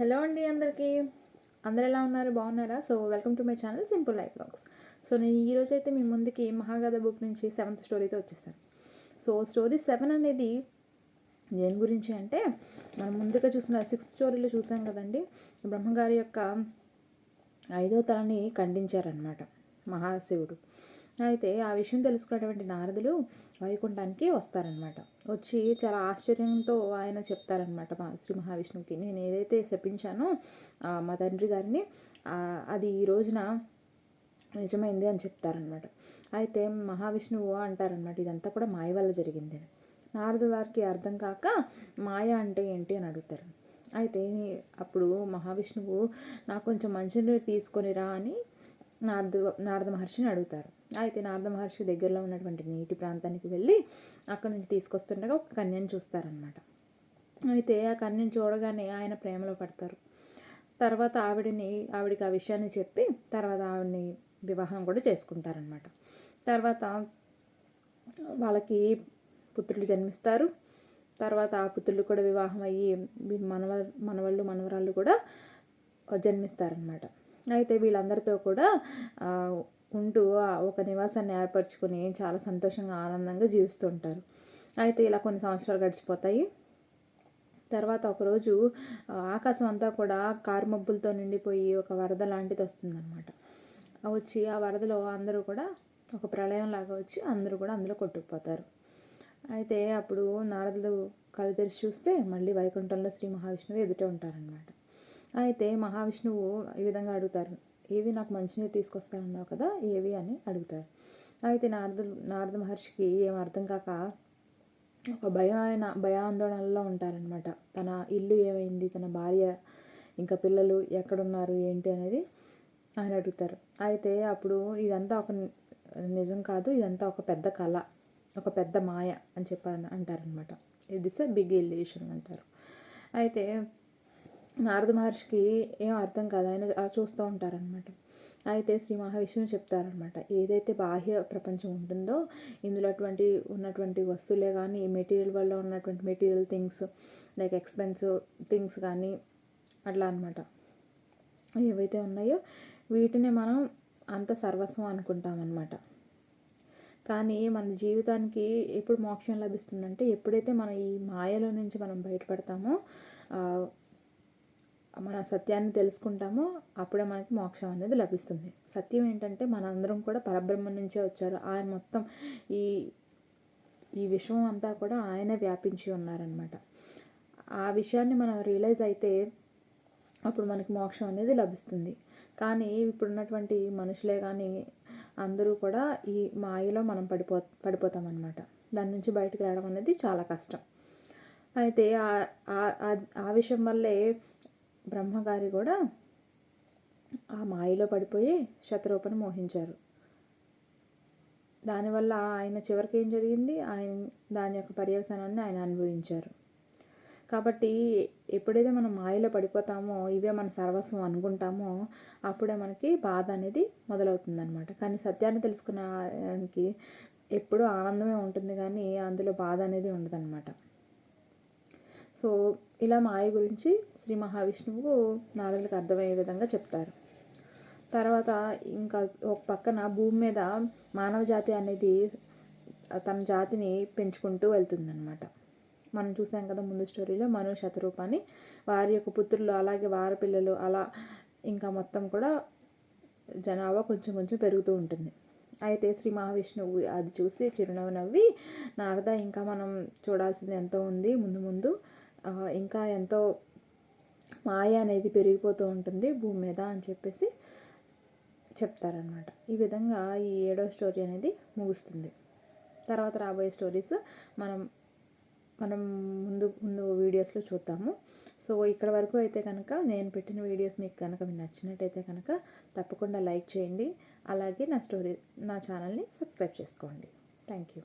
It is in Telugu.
హలో అండి అందరికీ. అందరు ఎలా ఉన్నారు? బాగున్నారా? So welcome to my channel simple life vlogs. So నేను ఈరోజు అయితే మీ ముందుకి మహాగాథ బుక్ నుంచి 7th స్టోరీతో వచ్చేసాను. సో స్టోరీ 7 అనేది దేని గురించి అంటే, మనం ముందుగా చూసిన 6th స్టోరీలో చూసాం కదండి, బ్రహ్మగారి యొక్క 5వ తలని ఖండించారనమాట మహాశివుడు. అయితే ఆ విషయం తెలుసుకున్నటువంటి నారదులు వైకుంఠానికి వస్తారనమాట. వచ్చి చాలా ఆశ్చర్యంతో ఆయన చెప్తారనమాట శ్రీ మహావిష్ణువుకి, నేను ఏదైతే శపించానో మా తండ్రి గారిని, అది ఈ రోజున నిజమైంది అని చెప్తారనమాట. అయితే మహావిష్ణువు అంటారనమాట, ఇదంతా కూడా మాయ వల్ల జరిగింది అని. నారదు వారికి అర్థం కాక మాయ అంటే ఏంటి అని అడుగుతారు. అయితే అప్పుడు మహావిష్ణువు నాకు కొంచెం మంచినీరు తీసుకొనిరా అని నారద మహర్షిని అడుగుతారు. అయితే నారద మహర్షి దగ్గరలో ఉన్నటువంటి నీటి ప్రాంతానికి వెళ్ళి అక్కడ నుంచి తీసుకొస్తుండగా ఒక కన్యను చూస్తారనమాట. అయితే ఆ కన్యను చూడగానే ఆయన ప్రేమలో పడతారు. తర్వాత ఆవిడికి ఆ విషయాన్ని చెప్పి తర్వాత ఆవిడని వివాహం కూడా చేసుకుంటారనమాట. తర్వాత వాళ్ళకి పుత్రులు జన్మిస్తారు. తర్వాత ఆ పుత్రులు కూడా వివాహం అయ్యి మనవాళ్ళు మనవరాళ్ళు కూడా జన్మిస్తారనమాట. అయితే వీళ్ళందరితో కూడా ఉంటూ ఒక నివాసాన్ని ఏర్పరచుకొని చాలా సంతోషంగా ఆనందంగా జీవిస్తూ ఉంటారు. అయితే ఇలా కొన్ని సంవత్సరాలు గడిచిపోతాయి. తర్వాత ఒకరోజు ఆకాశం అంతా కూడా కారుమబ్బులతో నిండిపోయి ఒక వరద లాంటిది వస్తుందన్నమాట. వచ్చి ఆ వరదలో అందరూ కూడా ఒక ప్రళయం లాగా వచ్చి అందరూ కూడా అందులో కొట్టుకుపోతారు. అయితే అప్పుడు నారదులు కళ్ళు తెరిచి చూస్తే మళ్ళీ వైకుంఠంలో శ్రీ మహావిష్ణువు ఎదుటే ఉంటారనమాట. అయితే మహావిష్ణువు ఈ విధంగా అడుగుతారు, ఏవి నాకు మంచినీరు తీసుకొస్తానన్నావు కదా, ఏవి అని అడుగుతారు. అయితే నారద మహర్షికి ఏం అర్థం కాక ఒక భయాందోళనలో ఉంటారనమాట. తన ఇల్లు ఏమైంది, తన భార్య ఇంకా పిల్లలు ఎక్కడున్నారు ఏంటి అనేది ఆయన అడుగుతారు. అయితే అప్పుడు ఇదంతా ఒక నిజం కాదు, ఇదంతా ఒక పెద్ద కళ, ఒక పెద్ద మాయ అని అంటారనమాట. It is a big illusion అంటారు. అయితే నారద మహర్షికి ఏం అర్థం కాదు, ఆయన చూస్తూ ఉంటారనమాట. అయితే శ్రీ మహావిష్ణువు చెప్తారనమాట, ఏదైతే బాహ్య ప్రపంచం ఉంటుందో ఇందులో ఉన్నటువంటి వస్తువులే కానీ, మెటీరియల్ వల్ల ఉన్నటువంటి material things like expensive things కానీ అట్లా అనమాట, ఏవైతే ఉన్నాయో వీటిని మనం అంత సర్వస్వం అనుకుంటామన్నమాట. కానీ మన జీవితానికి ఎప్పుడు మోక్షం లభిస్తుందంటే, ఎప్పుడైతే మనం ఈ మాయలో నుంచి మనం బయటపడతామో, మన సత్యాన్ని తెలుసుకుంటామో అప్పుడే మనకి మోక్షం అనేది లభిస్తుంది. సత్యం ఏంటంటే మనందరం కూడా పరబ్రహ్మం నుంచే వచ్చారు. ఆయన మొత్తం ఈ విశ్వం అంతా కూడా ఆయనే వ్యాపించి ఉన్నారనమాట. ఆ విషయాన్ని మనం రియలైజ్ అయితే అప్పుడు మనకి మోక్షం అనేది లభిస్తుంది. కానీ ఇప్పుడున్నటువంటి మనుషులే కానీ అందరూ కూడా ఈ మాయలో మనం పడిపోతామన్నమాట. దాని నుంచి బయటకు రావడం అనేది చాలా కష్టం. అయితే ఆ విషయం వల్లే బ్రహ్మగారి కూడా ఆ మాయలో పడిపోయి శతరూపను మోహించారు. దానివల్ల ఆయన చివరికి ఏం జరిగింది, దాని యొక్క పర్యవసానాన్ని ఆయన అనుభవించారు. కాబట్టి ఎప్పుడైతే మనం మాయలో పడిపోతామో, ఇవే మన సర్వస్వం అనుకుంటామో అప్పుడే మనకి బాధ అనేది మొదలవుతుందన్నమాట. కానీ సత్యాన్ని తెలుసుకున్నానికి ఎప్పుడూ ఆనందమే ఉంటుంది, కానీ అందులో బాధ అనేది ఉండదన్నమాట. సో ఇలా మాయ గురించి శ్రీ మహావిష్ణువు నారదులకు అర్థమయ్యే విధంగా చెప్తారు. తర్వాత ఇంకా ఒక పక్కన భూమి మీద మానవ జాతి అనేది తన జాతిని పెంచుకుంటూ వెళ్తుందన్నమాట. మనం చూసాం కదా ముందు స్టోరీలో, మను శతరూపాన్ని, వారి యొక్క పుత్రులు, అలాగే వారి పిల్లలు, అలా ఇంకా మొత్తం కూడా జనాభా కొంచెం కొంచెం పెరుగుతూ ఉంటుంది. అయితే శ్రీ మహావిష్ణువు అది చూసి చిరునవ్వు నవ్వి, నారద ఇంకా మనం చూడాల్సింది ఎంతో ఉంది, ముందు ముందు ఇంకా ఎంతో మాయ అనేది పెరిగిపోతూ ఉంటుంది భూమి మీద అని చెప్పేసి చెప్తారనమాట. ఈ విధంగా ఈ 7వ స్టోరీ అనేది ముగుస్తుంది. తర్వాత రాబోయే స్టోరీస్ మనం ముందు వీడియోస్లో చూద్దాము. సో ఇక్కడ వరకు అయితే కనుక నేను పెట్టిన వీడియోస్ మీకు కనుక నచ్చినట్టయితే కనుక తప్పకుండా లైక్ చేయండి. అలాగే నా ఛానల్ని సబ్స్క్రైబ్ చేసుకోండి. Thank you.